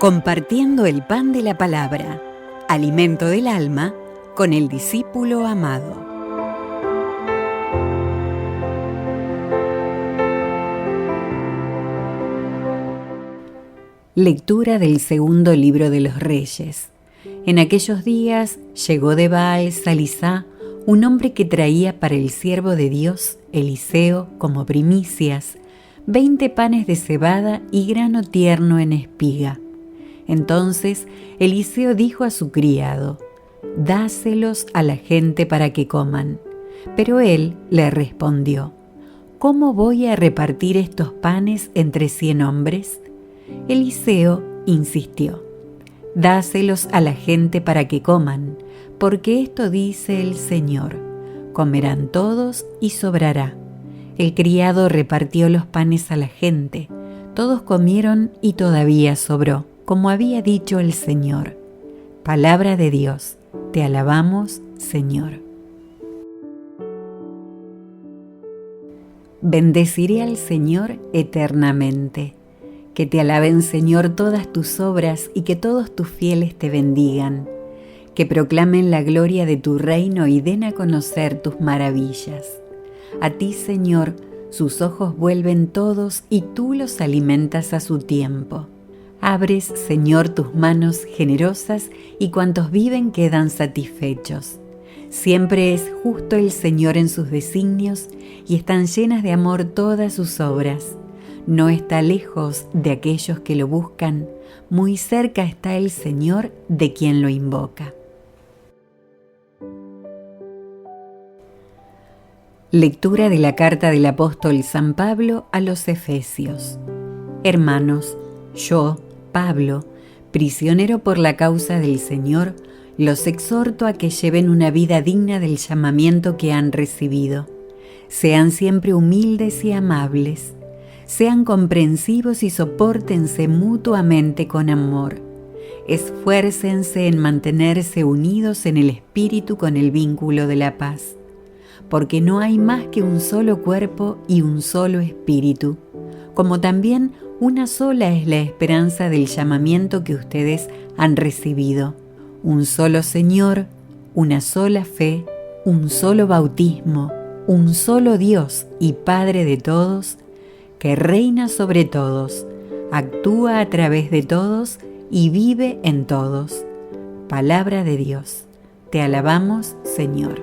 Compartiendo el pan de la palabra, alimento del alma, con el discípulo amado. Lectura del segundo libro de los Reyes. En aquellos días llegó de Baal-Salisá un hombre que traía para el siervo de Dios, Eliseo, como primicias, 20 panes de cebada y grano tierno en espiga. Entonces Eliseo dijo a su criado: «Dáselos a la gente para que coman». Pero él le respondió: «¿Cómo voy a repartir estos panes entre 100 hombres?» Eliseo insistió: «Dáselos a la gente para que coman, porque esto dice el Señor: comerán todos y sobrará». El criado repartió los panes a la gente. Todos comieron y todavía sobró, como había dicho el Señor. Palabra de Dios. Te alabamos, Señor. Bendeciré al Señor eternamente. Que te alaben, Señor, todas tus obras y que todos tus fieles te bendigan. Que proclamen la gloria de tu reino y den a conocer tus maravillas. A ti, Señor, sus ojos vuelven todos y tú los alimentas a su tiempo. Abres, Señor, tus manos generosas y cuantos viven quedan satisfechos. Siempre es justo el Señor en sus designios y están llenas de amor todas sus obras. No está lejos de aquellos que lo buscan, muy cerca está el Señor de quien lo invoca. Lectura de la carta del apóstol San Pablo a los Efesios. Hermanos, yo, Pablo, prisionero por la causa del Señor, los exhorto a que lleven una vida digna del llamamiento que han recibido. Sean siempre humildes y amables. Sean comprensivos y sopórtense mutuamente con amor. Esfuércense en mantenerse unidos en el espíritu con el vínculo de la paz. Porque no hay más que un solo cuerpo y un solo espíritu, como también una sola es la esperanza del llamamiento que ustedes han recibido. Un solo Señor, una sola fe, un solo bautismo, un solo Dios y Padre de todos, que reina sobre todos, actúa a través de todos y vive en todos. Palabra de Dios. Te alabamos, Señor.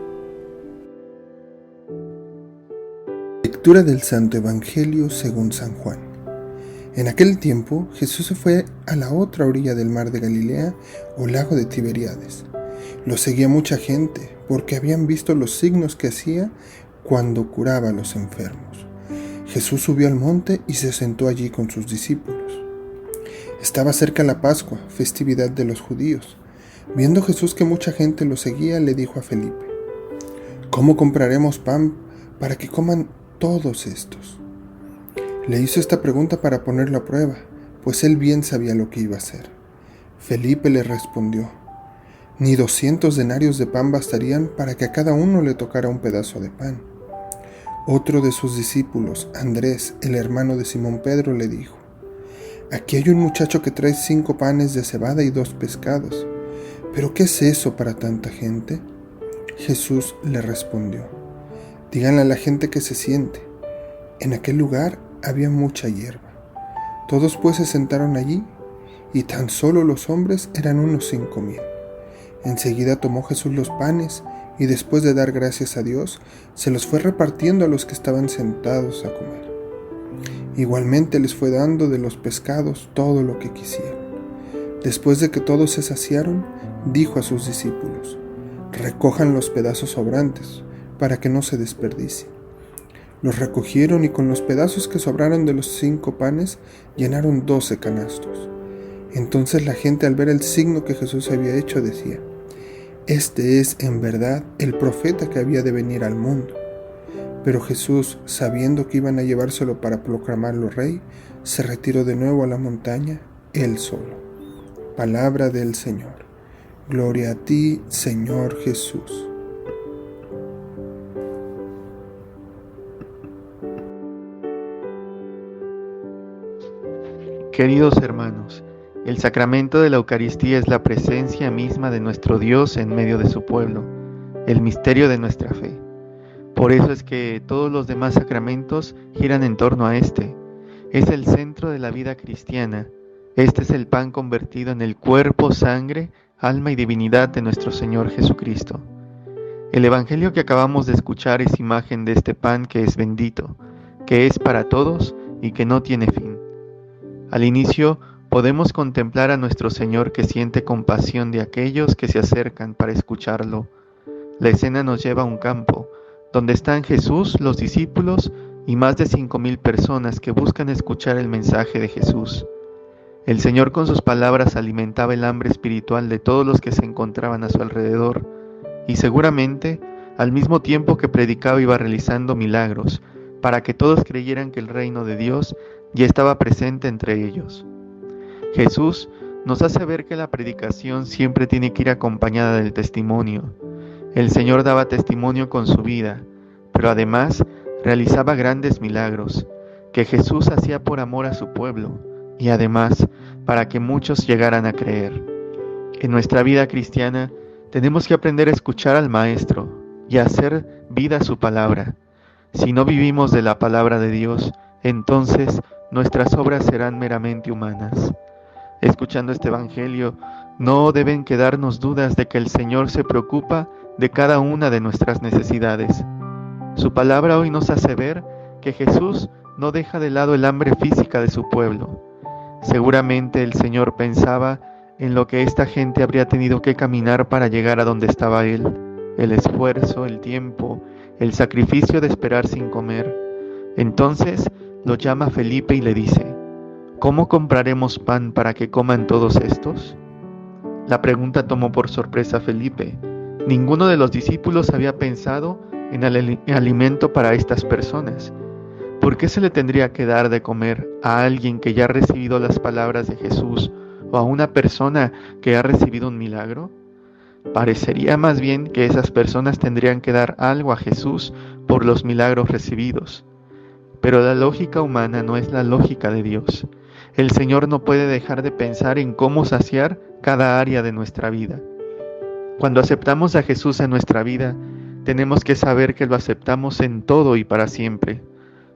Lectura del Santo Evangelio según San Juan. En aquel tiempo Jesús se fue a la otra orilla del mar de Galilea o lago de Tiberíades. Lo seguía mucha gente porque habían visto los signos que hacía cuando curaba a los enfermos. Jesús subió al monte y se sentó allí con sus discípulos. Estaba cerca la Pascua, festividad de los judíos. Viendo Jesús que mucha gente lo seguía, le dijo a Felipe: «¿Cómo compraremos pan para que coman todos estos?». Le hizo esta pregunta para ponerlo a prueba, pues él bien sabía lo que iba a hacer. Felipe le respondió: «Ni 200 denarios de pan bastarían para que a cada uno le tocara un pedazo de pan». Otro de sus discípulos, Andrés, el hermano de Simón Pedro, le dijo: «Aquí hay un muchacho que trae 5 panes de cebada y 2 pescados. ¿Pero qué es eso para tanta gente?». Jesús le respondió: «Díganle a la gente que se siente». En aquel lugar había mucha hierba. Todos pues se sentaron allí, y tan solo los hombres eran unos 5,000. Enseguida tomó Jesús los panes, y después de dar gracias a Dios, se los fue repartiendo a los que estaban sentados a comer. Igualmente les fue dando de los pescados todo lo que quisieran. Después de que todos se saciaron, dijo a sus discípulos: «Recojan los pedazos sobrantes, para que no se desperdicien». Los recogieron y con los pedazos que sobraron de los 5 panes llenaron 12 canastos. Entonces la gente, al ver el signo que Jesús había hecho, decía: «Este es en verdad el profeta que había de venir al mundo». Pero Jesús, sabiendo que iban a llevárselo para proclamarlo rey, se retiró de nuevo a la montaña, él solo. Palabra del Señor. Gloria a ti, Señor Jesús. Queridos hermanos, El sacramento de la Eucaristía es la presencia misma de nuestro Dios en medio de su pueblo, el misterio de nuestra fe. Por eso es que todos los demás sacramentos giran en torno a este. Es el centro de la vida cristiana. Este es el pan convertido en el cuerpo, sangre, alma y divinidad de nuestro Señor Jesucristo. El Evangelio que acabamos de escuchar es imagen de este pan que es bendito, que es para todos y que no tiene fin. Al inicio, podemos contemplar a nuestro Señor que siente compasión de aquellos que se acercan para escucharlo. La escena nos lleva a un campo, donde están Jesús, los discípulos y más de 5,000 personas que buscan escuchar el mensaje de Jesús. El Señor con sus palabras alimentaba el hambre espiritual de todos los que se encontraban a su alrededor, y seguramente, al mismo tiempo que predicaba, iba realizando milagros, para que todos creyeran que el reino de Dios ya estaba presente entre ellos. Jesús nos hace ver que la predicación siempre tiene que ir acompañada del testimonio. El Señor daba testimonio con su vida, pero además realizaba grandes milagros, que Jesús hacía por amor a su pueblo, y además para que muchos llegaran a creer. En nuestra vida cristiana tenemos que aprender a escuchar al Maestro y a hacer vida su palabra. Si no vivimos de la palabra de Dios, entonces nuestras obras serán meramente humanas. Escuchando este Evangelio, no deben quedarnos dudas de que el Señor se preocupa de cada una de nuestras necesidades. Su palabra hoy nos hace ver que Jesús no deja de lado el hambre física de su pueblo. Seguramente el Señor pensaba en lo que esta gente habría tenido que caminar para llegar a donde estaba Él, el esfuerzo, el tiempo, el sacrificio de esperar sin comer. Entonces lo llama Felipe y le dice: ¿cómo compraremos pan para que coman todos estos? La pregunta tomó por sorpresa a Felipe. Ninguno de los discípulos había pensado en el alimento para estas personas. ¿Por qué se le tendría que dar de comer a alguien que ya ha recibido las palabras de Jesús o a una persona que ha recibido un milagro? Parecería más bien que esas personas tendrían que dar algo a Jesús por los milagros recibidos. Pero la lógica humana no es la lógica de Dios. El Señor no puede dejar de pensar en cómo saciar cada área de nuestra vida. Cuando aceptamos a Jesús en nuestra vida, tenemos que saber que lo aceptamos en todo y para siempre.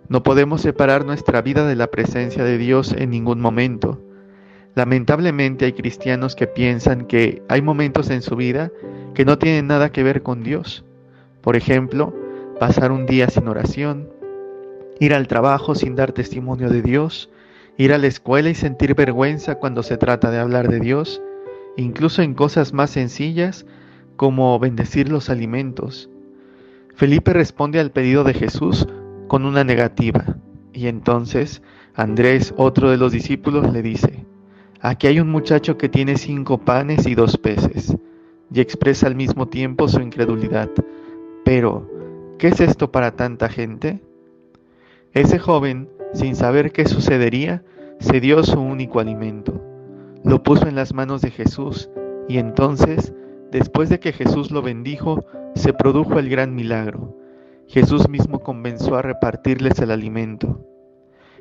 No podemos separar nuestra vida de la presencia de Dios en ningún momento. Lamentablemente hay cristianos que piensan que hay momentos en su vida que no tienen nada que ver con Dios. Por ejemplo, pasar un día sin oración, ir al trabajo sin dar testimonio de Dios, ir a la escuela y sentir vergüenza cuando se trata de hablar de Dios, incluso en cosas más sencillas como bendecir los alimentos. Felipe responde al pedido de Jesús con una negativa, y entonces Andrés, otro de los discípulos, le dice: aquí hay un muchacho que tiene 5 panes y 2 peces, y expresa al mismo tiempo su incredulidad. Pero, ¿qué es esto para tanta gente? Ese joven, sin saber qué sucedería, se dio su único alimento. Lo puso en las manos de Jesús, y entonces, después de que Jesús lo bendijo, se produjo el gran milagro. Jesús mismo comenzó a repartirles el alimento.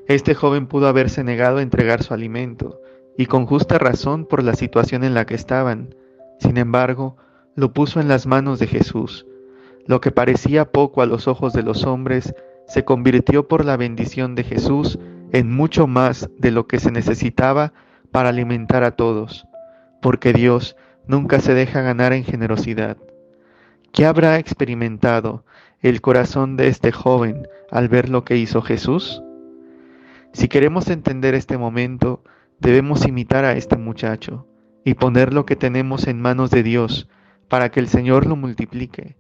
Este joven pudo haberse negado a entregar su alimento, y con justa razón por la situación en la que estaban. Sin embargo, lo puso en las manos de Jesús. Lo que parecía poco a los ojos de los hombres se convirtió por la bendición de Jesús en mucho más de lo que se necesitaba para alimentar a todos, porque Dios nunca se deja ganar en generosidad. ¿Qué habrá experimentado el corazón de este joven al ver lo que hizo Jesús? Si queremos entender este momento, debemos imitar a este muchacho y poner lo que tenemos en manos de Dios para que el Señor lo multiplique,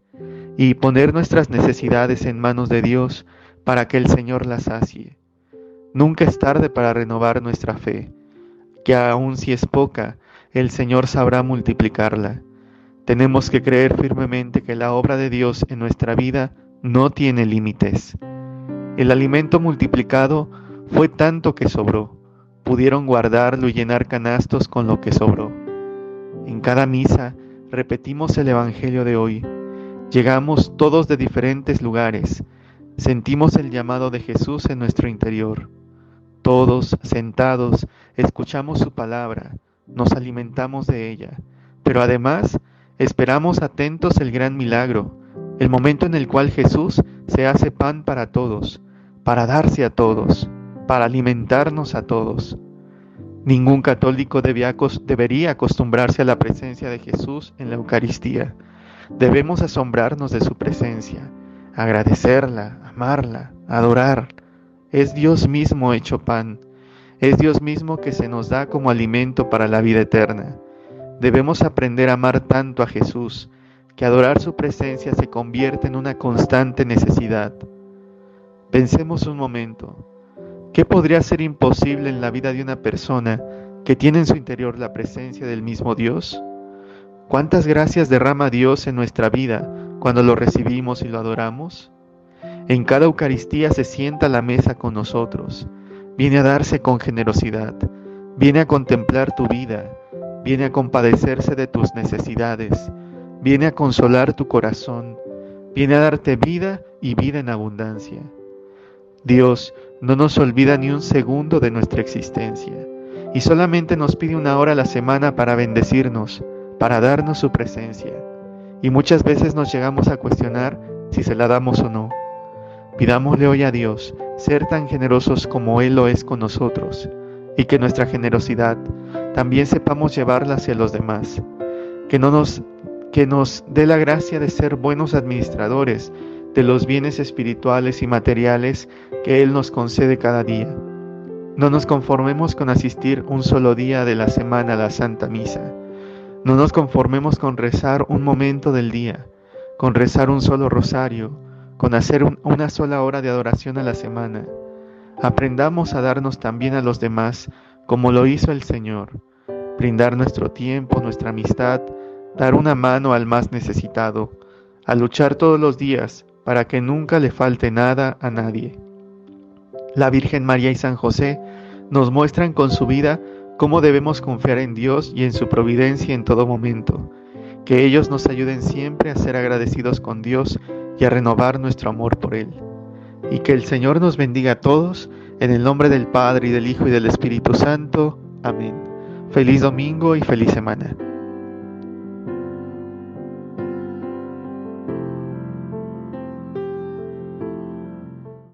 y poner nuestras necesidades en manos de Dios para que el Señor las sacie. Nunca es tarde para renovar nuestra fe, que aun si es poca, el Señor sabrá multiplicarla. Tenemos que creer firmemente que la obra de Dios en nuestra vida no tiene límites. El alimento multiplicado fue tanto que sobró. Pudieron guardarlo y llenar canastos con lo que sobró. En cada misa repetimos el Evangelio de hoy. Llegamos todos de diferentes lugares. Sentimos el llamado de Jesús en nuestro interior. Todos, sentados, escuchamos su palabra, nos alimentamos de ella, pero además esperamos atentos el gran milagro, el momento en el cual Jesús se hace pan para todos, para darse a todos, para alimentarnos a todos. Ningún católico debería acostumbrarse a la presencia de Jesús en la Eucaristía. Debemos asombrarnos de su presencia, agradecerla, amarla, adorar. Es Dios mismo hecho pan, es Dios mismo que se nos da como alimento para la vida eterna. Debemos aprender a amar tanto a Jesús, que adorar su presencia se convierte en una constante necesidad. Pensemos un momento, ¿qué podría ser imposible en la vida de una persona que tiene en su interior la presencia del mismo Dios? ¿Cuántas gracias derrama Dios en nuestra vida cuando lo recibimos y lo adoramos? En cada Eucaristía se sienta a la mesa con nosotros, viene a darse con generosidad, viene a contemplar tu vida, viene a compadecerse de tus necesidades, viene a consolar tu corazón, viene a darte vida y vida en abundancia. Dios no nos olvida ni un segundo de nuestra existencia y solamente nos pide 1 hora a la semana para bendecirnos, para darnos su presencia. Y muchas veces nos llegamos a cuestionar si se la damos o no. Pidámosle hoy a Dios ser tan generosos como Él lo es con nosotros y que nuestra generosidad también sepamos llevarla hacia los demás. Que nos dé la gracia de ser buenos administradores de los bienes espirituales y materiales que Él nos concede cada día. No nos conformemos con asistir un solo día de la semana a la Santa Misa. No nos conformemos con rezar un momento del día, con rezar un solo rosario, con hacer una sola hora de adoración a la semana. Aprendamos a darnos también a los demás como lo hizo el Señor, brindar nuestro tiempo, nuestra amistad, dar una mano al más necesitado, a luchar todos los días para que nunca le falte nada a nadie. La Virgen María y San José nos muestran con su vida cómo debemos confiar en Dios y en su providencia en todo momento. Que ellos nos ayuden siempre a ser agradecidos con Dios y a renovar nuestro amor por Él. Y que el Señor nos bendiga a todos, en el nombre del Padre, y del Hijo, y del Espíritu Santo. Amén. Feliz domingo y feliz semana.